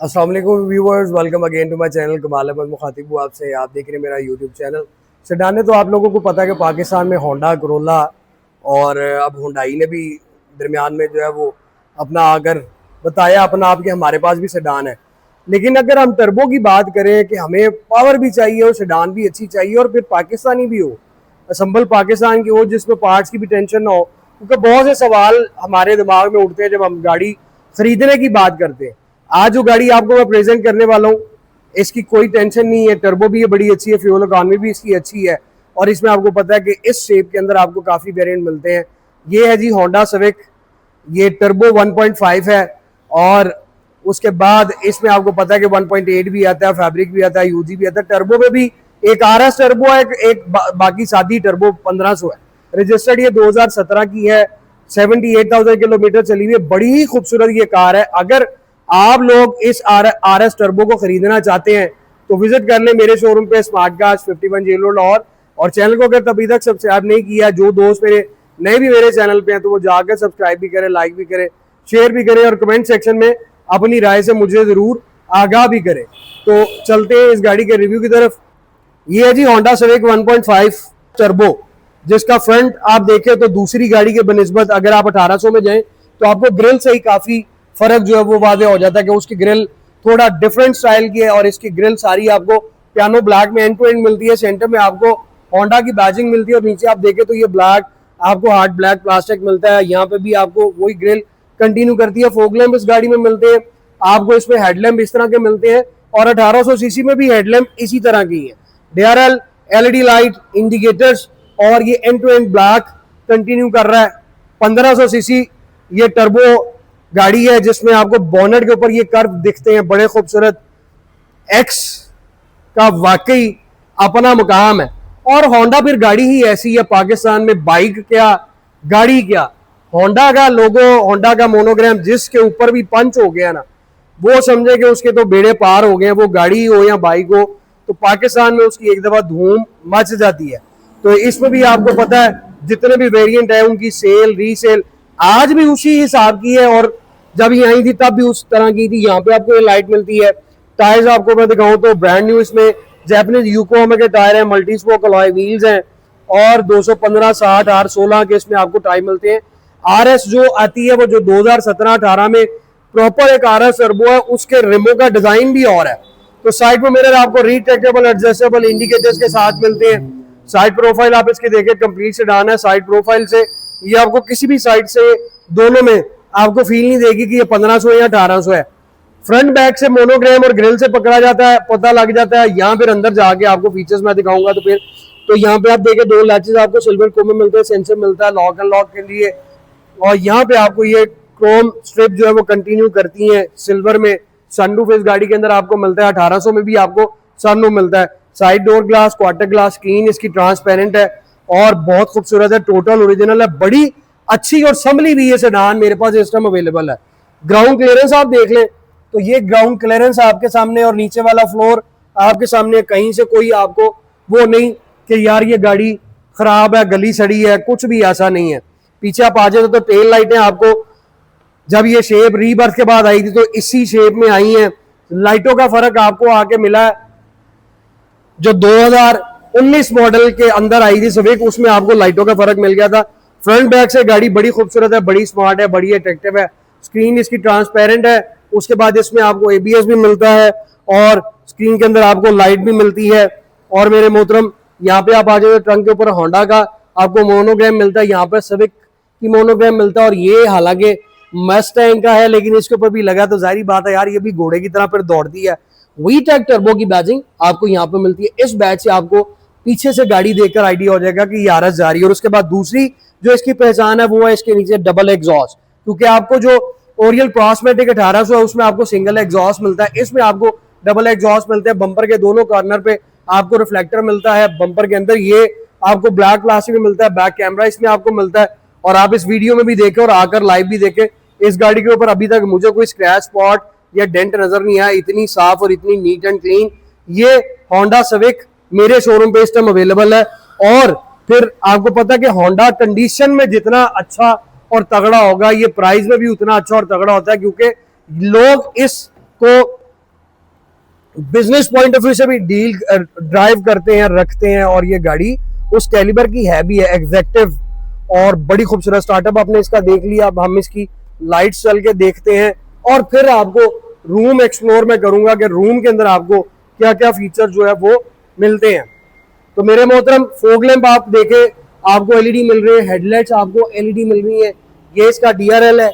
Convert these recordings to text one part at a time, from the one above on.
अस्सलाम वालेकुम viewers, welcome again to my channel Kamal Ahmed मुखातिब हूं आपसे। आप देख रहे हैं मेरा यूट्यूब चैनल। सेडान तो आप लोगों को पता है कि पाकिस्तान में होंडा करोला और अब हुंडई ने भी दरमियान में जो है वो अपना आकर बताया अपना आप कि हमारे पास भी सेडान है। लेकिन अगर हम टर्बो की बात करें कि हमें पावर भी चाहिए और सेडान भी अच्छी चाहिए और फिर पाकिस्तानी भी हो, असम्बल पाकिस्तान की हो, जिसमें पार्ट्स की भी टेंशन ना हो, क्योंकि बहुत से सवाल हमारे दिमाग में उठते हैं जब हम गाड़ी खरीदने की बात करते हैं। आज जो गाड़ी आपको मैं प्रेजेंट करने वाला हूँ, इसकी कोई टेंशन नहीं है। टर्बो भी ये बड़ी अच्छी है, फ्यूल इकॉनमी भी इसकी अच्छी है और इसमें आपको पता है कि इस शेप के अंदर आपको काफ़ी वेरिएंट मिलते हैं। ये है जी होंडा सिविक, ये टर्बो 1.5 है और उसके बाद इसमें आपको पता है कि 1.8 भी आता है, फैब्रिक भी आता है, यूजी भी आता है। टर्बो में भी एक आरएस टर्बो है, बाकी सादी टर्बो 1500 है। रजिस्टर्ड ये 2017 की है, 78,000 किलोमीटर चली हुई है। बड़ी ही खूबसूरत ये कार है। अगर आप लोग इस आर एस टर्बो को खरीदना चाहते हैं तो विजिट कर ले मेरे शोरूम पे, smart cars 51 jail road Lahore. और चैनल को अगर अभी तक सब्सक्राइब नहीं किया, जो दोस्त मेरे नए भी मेरे चैनल पे हैं, तो वो जाकर सब्सक्राइब भी करें, लाइक भी करें, शेयर भी करें और कमेंट सेक्शन में अपनी राय से मुझे जरूर आगाह भी करें। तो चलते हैं इस गाड़ी के रिव्यू की तरफ। ये है जी होंडा सिविक 1.5 टर्बो, जिसका फ्रंट आप देखें तो दूसरी गाड़ी के बनिस्बत अगर आप 1800 में जाएं तो आपको ग्रिल से ही काफी फर्क जो है वो वादे हो जाता है कि उसकी ग्रिल थोड़ा डिफरेंट स्टाइल की है और इसकी ग्रिल सारी आपको पियानो ब्लैक में एंड टू एंड मिलती है। सेंटर में आपको होंडा की बैजिंग मिलती है और नीचे आप देखें तो ये ब्लैक आपको हार्ड ब्लैक प्लास्टिक मिलता है। यहाँ पे भी आपको वही ग्रिल कंटिन्यू करती है। फोग लैंप इस गाड़ी में मिलते हैं आपको, इसमें हेडलैम्प इस तरह के मिलते हैं और 1800 सीसी में भी हेडलैम्प इसी तरह की है। डीआरएल, एलईडी लाइट, इंडिकेटर्स और ये end to end black continue कर रहा है। 1500 सीसी ये टर्बो गाड़ी है जिसमें आपको बोनेट के ऊपर ये कर्व दिखते हैं बड़े खूबसूरत। एक्स का वाकई अपना मुकाम है और होंडा फिर गाड़ी ही ऐसी है पाकिस्तान में। बाइक क्या, गाड़ी क्या, होंडा का लोगो, होंडा का मोनोग्राम जिसके ऊपर भी पंच हो गया ना, वो समझे कि उसके तो बेड़े पार हो गए। वो गाड़ी हो या बाइक हो, तो पाकिस्तान में उसकी एक दफा धूम मच जाती है। तो इसमें भी आपको पता है जितने भी वेरिएंट है उनकी सेल रीसेल आज भी उसी हिसाब की है और जब ये आई थी तब भी उस तरह की थी। यहाँ पे आपको ये लाइट मिलती है। टायर्स आपको मैं दिखाऊं तो ब्रांड न्यू इसमें जैपनीज यूकोमा के टायर हैं, मल्टी स्पोक अलॉय व्हील्स हैं और 215 60 R16 के इसमें आपको टायर मिलते हैं। आरएस जो आती है वो जो 2017-18 में प्रॉपर एक आरएस टर्बो है, उसके रिमो का डिजाइन भी और है। तो साइड में मिरर आपको रिट्रैक्टेबल एडजस्टेबल इंडिकेटर्स के साथ मिलते हैं। साइड प्रोफाइल आप इसके देखें कंप्लीट सेडान है। साइड प्रोफाइल से ये आपको किसी भी साइड से दोनों में आपको फील नहीं देगी कि ये 1500 या 1800 है। फ्रंट बैक से मोनोग्राम और ग्रिल से पकड़ा जाता है, पता लग जाता है। यहाँ फिर अंदर जाके आपको फीचर्स मैं दिखाऊंगा तो फिर तो यहाँ पे आप देखें 2 लैचेस आपको सिल्वर क्रोम में मिलते हैं, सेंसर मिलता है लॉक एंड लॉक के लिए। और यहाँ पे आपको ये क्रोम स्ट्रिप जो है वो कंटिन्यू करती है सिल्वर में। सनरूफ इस गाड़ी के अंदर आपको मिलता है। 1800 में भी आपको सनरूफ मिलता है। Side door glass, quarter glass screen इसकी ट्रांसपेरेंट है और बहुत खूबसूरत है। टोटल ओरिजिनल है, बड़ी अच्छी और संभली भी ये सेडान मेरे पास इस टाइम अवेलेबल है। ग्राउंड क्लियरेंस आप देख लें तो ये ग्राउंड क्लियरेंस आपके सामने और नीचे वाला फ्लोर आपके सामने। कहीं से कोई आपको वो नहीं कि यार ये गाड़ी खराब है, गली सड़ी है, कुछ भी ऐसा नहीं है। पीछे आप आ जाए तो टेल लाइटें आपको जब ये शेप रीबर्थ के बाद आई थी तो इसी शेप में आई हैं। लाइटों का फर्क आपको आके मिला है। जो 2019 मॉडल के अंदर आई थी सिविक, उसमें आपको लाइटों का फर्क मिल गया था। फ्रंट बैक से गाड़ी बड़ी खूबसूरत है, बड़ी स्मार्ट है, बड़ी अट्रैक्टिव है। स्क्रीन इसकी ट्रांसपेरेंट है। उसके बाद इसमें आपको एबीएस भी मिलता है और स्क्रीन के अंदर आपको लाइट भी मिलती है। और मेरे मोहतरम यहाँ पे आप आ जाओ, ट्रंक के ऊपर होंडा का आपको मोनोग्राम मिलता है, यहाँ पे सिविक की मोनोग्राम मिलता है। और ये हालांकि मस्टैंग का है लेकिन इसके ऊपर भी लगा तो जाहिर बात है यार ये भी घोड़े की तरह फिर दौड़ती है। वीटेक टर्बो की बैजिंग आपको यहाँ पे मिलती है। इस बैच से आपको पीछे से गाड़ी देखकर आइडिया हो जाएगा कि यारस जा रही है। और उसके बाद दूसरी जो इसकी पहचान है वो है इसके नीचे डबल एग्जॉस्ट, क्योंकि आपको जो ओरियल क्रॉसमेटिक 1800 है उसमें आपको सिंगल एग्जॉस्ट मिलता है, इसमें आपको डबल एग्जॉस्ट मिलते हैं। बम्पर के दोनों कॉर्नर पे आपको रिफ्लेक्टर मिलता है। बम्पर के अंदर ये आपको ब्लैक प्लास्टिक में मिलता है। बैक कैमरा इसमें आपको मिलता है और आप इस वीडियो में भी देखें और आकर लाइव भी देखें। इस गाड़ी के ऊपर अभी तक मुझे कोई स्क्रैच स्पॉट या डेंट नजर नहीं आया। इतनी साफ और इतनी नीट एंड क्लीन ये होंडा सिविक मेरे शोरूम पे इस टाइम अवेलेबल है। और फिर आपको पता है कि होंडा कंडीशन में जितना अच्छा और तगड़ा होगा, ये प्राइस में भी उतना अच्छा और तगड़ा होता है, क्योंकि लोग इसको बिजनेस पॉइंट ऑफ व्यू से भी डील ड्राइव करते हैं, रखते हैं, और ये गाड़ी उस कैलिबर की है भी है, एग्जेक्टिव और बड़ी खूबसूरत स्टार्टअप आपने इसका देख लिया। अब हम इसकी लाइट्स चल के देखते हैं और फिर आपको रूम एक्सप्लोर में करूंगा कि रूम के अंदर आपको क्या क्या फीचर जो है वो मिलते हैं। तो मेरे मोहतरम, फोग लैंप आप देखें, आपको एलईडी मिल रही है, हेडलाइट्स आपको एलईडी मिल रही है, ये इसका डीआरएल है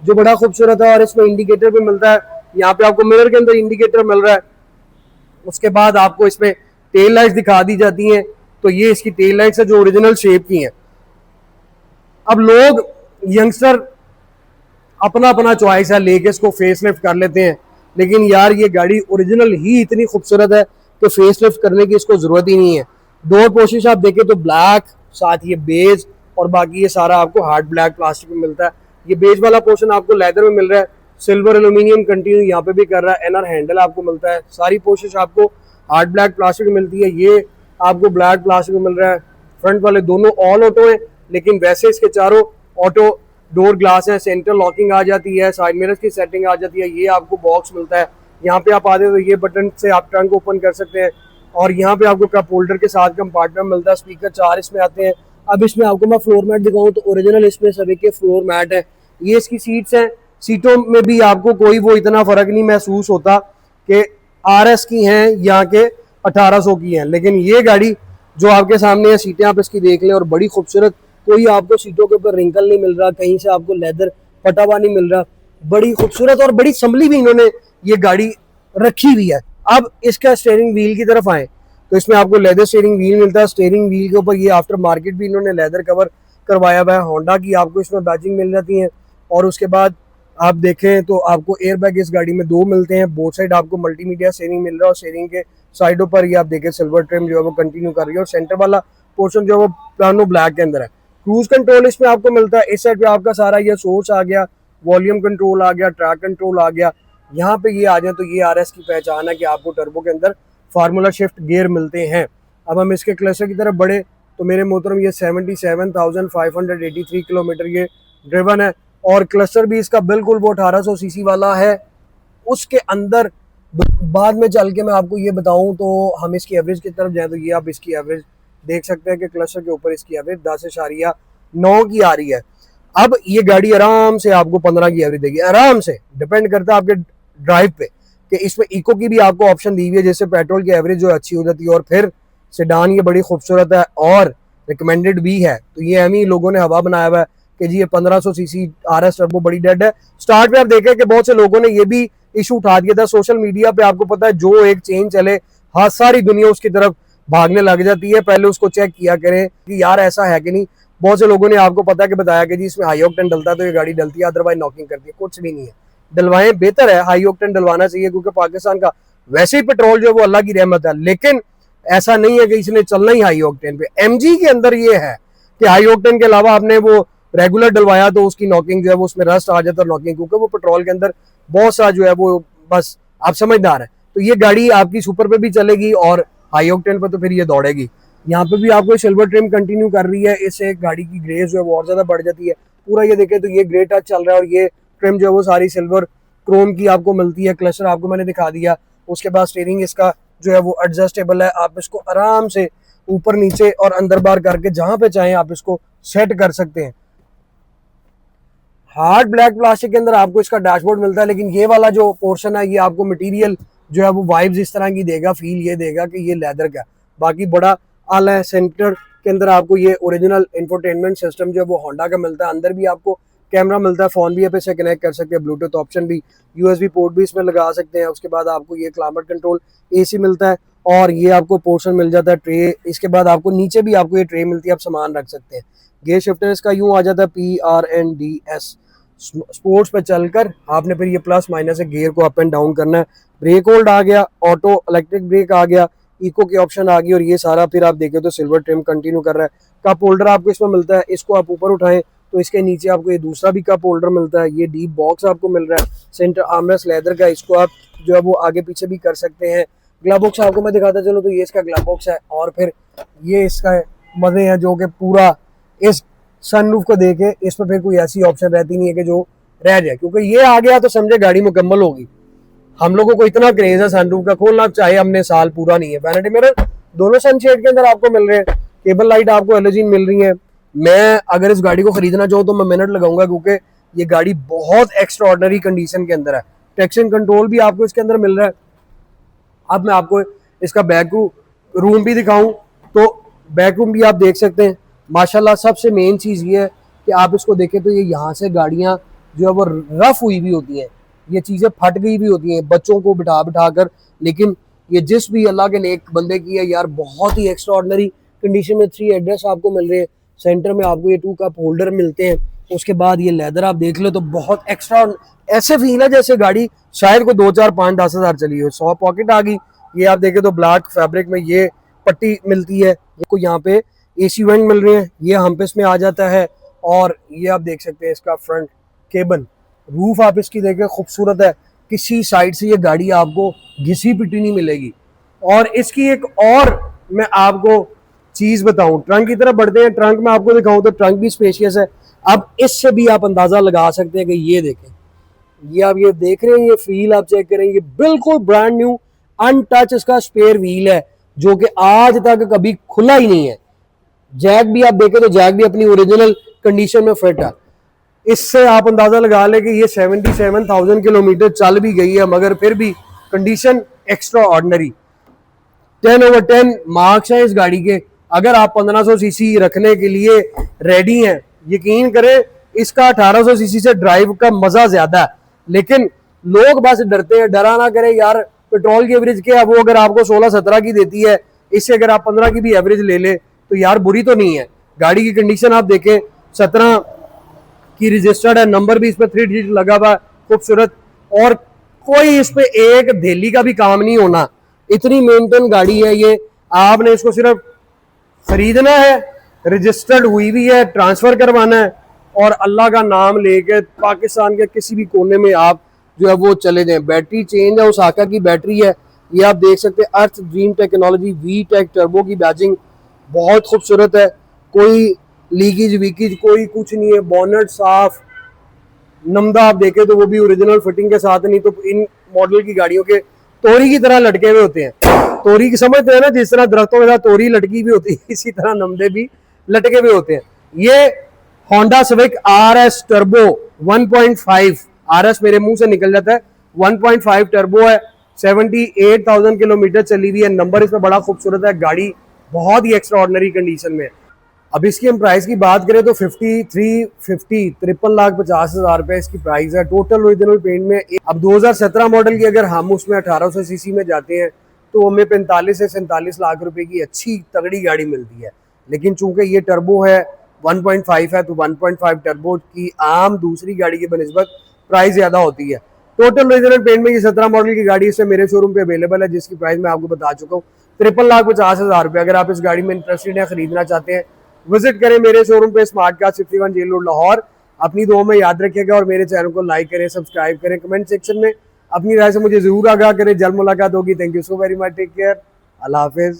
जो बड़ा खूबसूरत है, और इसमें इंडिकेटर भी मिलता है। यहाँ पे आपको मिरर के अंदर इंडिकेटर मिल रहा है। उसके बाद आपको इसमें टेल लाइट्स दिखा दी जाती हैं, तो ये इसकी टेल लाइट्स है जो ओरिजिनल शेप की हैं। अब लोग यंगस्टर अपना अपना चॉइस है, लेके इसको फेस लिफ्ट कर लेते हैं, लेकिन यार ये गाड़ी ओरिजिनल ही इतनी खूबसूरत है कि फेस लिफ्ट करने की इसको जरूरत ही नहीं है। डोर पोशिश आप देखें तो ब्लैक, साथ ये बेज, और बाकी ये सारा आपको हार्ड ब्लैक प्लास्टिक में मिलता है। ये बेज वाला पोर्शन आपको लेदर में मिल रहा है, सिल्वर एल्यूमिनियम कंटिन्यू यहाँ पे भी कर रहा है, एनआर हैंडल आपको मिलता है। सारी पोशिश आपको हार्ड ब्लैक प्लास्टिक में मिलती है, ये आपको ब्लैक प्लास्टिक में मिल रहा है। फ्रंट वाले दोनों ऑल ऑटो है, लेकिन वैसे इसके चारों ऑटो डोर ग्लास है, सेंटर लॉकिंग आ जाती है, साइड मिरर्स की सेटिंग आ जाती है। ये आपको बॉक्स मिलता है, यहाँ पे आप आते हो तो ये बटन से आप ट्रंक ओपन कर सकते हैं, और यहाँ पे आपको कप होल्डर के साथ कंपार्टमेंट मिलता है। स्पीकर 4 इसमें आते हैं। अब इसमें आपको मैं फ्लोर मैट दिखाऊं तो ओरिजिनल इसमें सभी के फ्लोर मैट है। ये इसकी सीट्स हैं, सीटों में भी आपको कोई वो इतना फर्क नहीं महसूस होता कि आरएस की हैं या के 1800 की हैं, लेकिन ये गाड़ी जो आपके सामने है, सीटें आप इसकी देख लें, और बड़ी खूबसूरत, कोई आपको सीटों के ऊपर रिंकल नहीं मिल रहा, कहीं से आपको लेदर फटा हुआ नहीं मिल रहा, बड़ी खूबसूरत और बड़ी संभली भी इन्होंने ये गाड़ी रखी हुई है। अब इसका स्टीयरिंग व्हील की तरफ आए तो इसमें आपको लेदर स्टीयरिंग व्हील मिलता है। स्टीयरिंग व्हील के ऊपर ये आफ्टर मार्केट भी इन्होंने लेदर कवर करवाया हुआ है। होंडा की आपको इसमें बैजिंग मिल जाती है, और उसके बाद आप देखें तो आपको एयर बैग इस गाड़ी में 2 मिलते हैं। बोथ साइड आपको मल्टीमीडिया स्टीयरिंग मिल रहा है, और स्टीयरिंग के साइडों पर ये आप देखें सिल्वर ट्रिम जो है वो कंटिन्यू कर रही है, और सेंटर वाला पोर्शन जो है वो प्लानो ब्लैक के अंदर है। क्रूज कंट्रोल इसमें आपको मिलता है। इस साइड पे आपका सारा ये सोर्स आ गया, वॉल्यूम कंट्रोल आ गया, ट्रैक कंट्रोल आ गया। यहाँ पे ये आ जाए तो ये आरएस की पहचान है कि आपको टर्बो के अंदर फार्मूला शिफ्ट गियर मिलते हैं। अब हम इसके क्लस्टर की तरफ बढ़े तो मेरे मोहतरम ये 77,583 किलोमीटर ये ड्रिवन है, और क्लस्टर भी इसका बिल्कुल वो 1800 सीसी वाला है। उसके अंदर बाद में चल के मैं आपको ये बताऊं तो हम इसकी एवरेज की तरफ जाए तो ये आप इसकी एवरेज देख सकते हैं कि क्लस्टर के ऊपर इसकी एवरेज 10.9 की आ रही है। अब ये गाड़ी आराम से आपको 15 की एवरेज देगी, आराम से। डिपेंड करता है आपके ड्राइव पे कि इसमें इको की भी आपको ऑप्शन दी हुई है, जिससे पेट्रोल की एवरेज जो अच्छी हो जाती है। और फिर सेडान ये बड़ी खूबसूरत है और रिकमेंडेड भी है, तो ये एम ही लोगों ने हवा बनाया हुआ है कि जी ये 1500 सीसी आरएस टर्बो बड़ी डेड है। स्टार्ट में आप देखें कि बहुत से लोगों ने ये भी इशू उठा दिया था सोशल मीडिया पे। आपको पता है जो एक चेन चले, हाँ सारी दुनिया उसकी तरफ भागने लग जाती है। पहले उसको चेक किया करें कि यार ऐसा है कि नहीं। बहुत से लोगों ने आपको पता है कि बताया कि जी इसमें हाई ऑक्टेन डलता है तो ये गाड़ी डलती है, अदरवाइज नॉकिंग करती है। कुछ भी नहीं है, डलवाएं, बेहतर है, हाई ऑक्टेन डलवाना चाहिए, क्योंकि पाकिस्तान का वैसे ही पेट्रोल जो है वो अल्लाह की रहमत है, लेकिन ऐसा नहीं है कि इसने चलना ही हाई ऑक्टेन पे। एमजी के अंदर ये है कि हाई ऑक्टेन के अलावा आपने वो रेगुलर डलवाया तो उसकी नॉकिंग जो है वो उसमें रस्ट आ जाता है नॉकिंग, क्योंकि वो पेट्रोल के अंदर बहुत सा जो है वो बस आप समझदार है। तो ये गाड़ी आपकी सुपर पे भी चलेगी और हाई ऑक्टेन पर तो फिर ये दौड़ेगी। यहाँ पे भी आपको सिल्वर ट्रिम कंटिन्यू कर रही है, इससे गाड़ी की ग्रेस जो है वो और ज्यादा बढ़ जाती है। पूरा ये देखें तो ये ग्रे टच चल रहा है, और ये ट्रिम जो है वो सारी सिल्वर क्रोम की आपको मिलती है। क्लस्टर आपको मैंने दिखा दिया। उसके बाद स्टीयरिंग इसका जो है वो एडजस्टेबल है, आप इसको आराम से ऊपर नीचे और अंदर बाहर करके जहां पे चाहें आप इसको सेट कर सकते हैं। हार्ड ब्लैक प्लास्टिक के अंदर आपको इसका डैशबोर्ड मिलता है, लेकिन ये वाला जो पोर्शन है ये आपको मटेरियल जो है वो वाइब्स इस तरह की देगा, फील ये देगा कि ये लेदर का। बाकी बड़ा आला है। सेंटर के अंदर आपको ये ओरिजिनल इंफोटेनमेंट सिस्टम जो है वो होंडा का मिलता है। अंदर भी आपको कैमरा मिलता है, फोन भी आप इससे कनेक्ट कर सकते हैं, ब्लूटूथ ऑप्शन भी, यूएसबी पोर्ट भी इसमें लगा सकते हैं। उसके बाद आपको ये क्लाइमेट कंट्रोल एसी मिलता है, और ये आपको पोर्शन मिल जाता है ट्रे। इसके बाद आपको नीचे भी आपको ये ट्रे मिलती है, आप सामान रख सकते हैं। गियर शिफ्टर इसका यूं आ जाता है PRNDS। स्पोर्ट्स पे चलकर आपने फिर ये प्लस माइनस से गियर को अप एंड डाउन करना है। ब्रेक होल्ड आ गया, ऑटो इलेक्ट्रिक ब्रेक आ गया, इको की ऑप्शन आ गई, और ये सारा फिर आप देखें तो सिल्वर ट्रिम कंटिन्यू कर रहा है। कप होल्डर आपको इसमें मिलता है, इसको आप ऊपर उठाएं तो इसके नीचे आपको ये दूसरा भी कप होल्डर मिलता है। ये डीप बॉक्स आपको मिल रहा है, सेंटर आर्मरेस्ट लेदर का, इसको आप जो है वो आगे पीछे भी कर सकते हैं। ग्लव बॉक्स आपको मैं दिखाता चलो तो ये इसका ग्लव बॉक्स है, और फिर ये इसका मजे हैं जो कि पूरा इस सनरूफ को देके इसमें फिर कोई ऐसी ऑप्शन रहती नहीं है कि जो रह जाए, क्योंकि ये आ गया तो समझे गाड़ी मुकम्मल होगी। हम लोगों को इतना क्रेज है सनरूफ का, खोलना चाहे हमने साल पूरा नहीं है। वैनिटी मिरर दोनों सनशेड के अंदर आपको मिल रहे हैं, केबल लाइट आपको एलईडी मिल रही है। मैं अगर इस गाड़ी को खरीदना चाहूँ तो मैं मिनट लगाऊंगा, क्योंकि ये गाड़ी बहुत एक्स्ट्रा ऑर्डिनरी कंडीशन के अंदर है। ट्रैक्शन कंट्रोल भी आपको इसके अंदर मिल रहा है। अब मैं आपको इसका बैक रूम भी दिखाऊं तो बैक रूम भी आप देख सकते हैं। माशाल्लाह सबसे मेन चीज़ ये है कि आप इसको देखें तो ये यहाँ से गाड़ियाँ जो है वो रफ हुई भी होती हैं, ये चीज़ें फट गई भी होती हैं बच्चों को बिठा बिठा कर, लेकिन ये जिस भी अल्लाह के नेक बंदे की है यार, बहुत ही एक्स्ट्रा ऑर्डिनरी कंडीशन में 3 एड्रेस आपको मिल रहे हैं। सेंटर में आपको ये 2 कप होल्डर मिलते हैं। उसके बाद ये लेदर आप देख लो तो बहुत एक्स्ट्रा, ऐसे फील है जैसे गाड़ी शायद को 2, 4, 5, 10 हज़ार चली हो। 100 पॉकेट आ गई। ये आप देखें तो ब्लैक फैब्रिक में ये पट्टी मिलती है। को यहाँ पे एसी वेंट मिल रहे हैं, ये हम्प में आ जाता है। और ये आप देख सकते हैं इसका फ्रंट केबन रूफ आप इसकी देखें, खूबसूरत है। किसी साइड से ये गाड़ी आपको घिसी पिटी नहीं मिलेगी। और इसकी एक और मैं आपको चीज बताऊं, ट्रंक की तरफ बढ़ते हैं। ट्रंक में आपको दिखाऊं तो ट्रंक भी स्पेशियस है। अब इससे भी आप अंदाजा लगा सकते हैं कि ये देखें, ये आप ये देख रहे हैं, ये फील आप चेक करें, ये बिल्कुल ब्रांड न्यू अनटच इसका स्पेयर व्हील है, जो कि आज तक कभी खुला ही नहीं है। जैक भी आप देखें तो जैक भी अपनी ओरिजिनल कंडीशन में फिट है। इससे आप अंदाजा लगा लें कि ये 77,000 किलोमीटर चल भी गई है, मगर फिर भी कंडीशन एक्स्ट्रा ऑर्डिनरी। 10/10 मार्क्स हैं इस गाड़ी के। अगर आप 1500 सीसी रखने के लिए रेडी हैं, यकीन करें इसका 1800 सीसी से ड्राइव का मजा ज्यादा है। लेकिन लोग बस डरते हैं, डरा ना करें यार। पेट्रोल की एवरेज क्या है, वो अगर आपको 16-17 की देती है, इससे अगर आप 15 की भी एवरेज ले ले तो यार बुरी तो नहीं है। गाड़ी की कंडीशन आप देखें, 17 की रजिस्टर्ड है, नंबर भी इस पर 3 डिजिट लगा हुआ, खूबसूरत। और कोई इस पे एक धेली का भी काम नहीं होना, इतनी मेंटेन गाड़ी है ये। आपने इसको सिर्फ खरीदना है, रजिस्टर्ड हुई भी है, ट्रांसफर करवाना है, और अल्लाह का नाम लेके पाकिस्तान के किसी भी कोने में आप जो है वो चले जाएं। बैटरी चेंज है, ओसाका की बैटरी है, ये आप देख सकते हैं। अर्थ ड्रीम टेक्नोलॉजी वी-टेक टर्बो की बैजिंग बहुत खूबसूरत है। कोई लीकेज वीकेज कोई कुछ नहीं है। बोनट साफ, नमदा आप देखें तो वो भी ओरिजिनल फिटिंग के साथ, नहीं तो इन मॉडल की गाड़ियों के तोरी की तरह लटके हुए होते हैं। तोरी की समझते हैं ना, जिस तरह दरख्तों के साथ तोरी लटकी भी होती है, इसी तरह नमदे भी लटके हुए होते हैं। ये Honda civic RS turbo 1.5, RS मेरे मुंह से निकल जाता है, 1.5 टर्बो है। 78,000 किलोमीटर चली हुई है। नंबर इसमें बड़ा खूबसूरत है। गाड़ी बहुत ही एक्स्ट्रा ऑर्डिनरी कंडीशन में है। अब इसकी हम प्राइस की बात करें तो 53,50,53,50,000 रुपए इसकी प्राइस है, टोटल ओरिजिनल पेंट में। अब 2017 मॉडल की अगर हम उसमें 1800 सीसी में जाते हैं तो हमें 45 से 47 लाख रुपए की अच्छी तगड़ी गाड़ी मिलती है। लेकिन चूंकि ये टर्बो है, 1.5 है, तो 1.5 टर्बो की आम दूसरी गाड़ी की बनस्बत प्राइस ज्यादा होती है। टोटल ओरिजिनल पेंट में ये 17 मॉडल की गाड़ी इससे मेरे शोरूम पे अवेलेबल है, जिसकी प्राइस मैं आपको बता चुका हूँ 53,50,000 रुपए। अगर आप इस गाड़ी में इंटरेस्टेड हैं, खरीदना चाहते हैं, विजिट करें मेरे शोरूम पे, smart car 61 jail road Lahore. अपनी दुआ में याद रखिएगा और मेरे चैनल को लाइक करें, सब्सक्राइब करें, कमेंट सेक्शन में अपनी राय से मुझे जरूर आगाह करें। जल्द मुलाकात होगी। Thank you so very much, take care, अल्लाह हाफिज।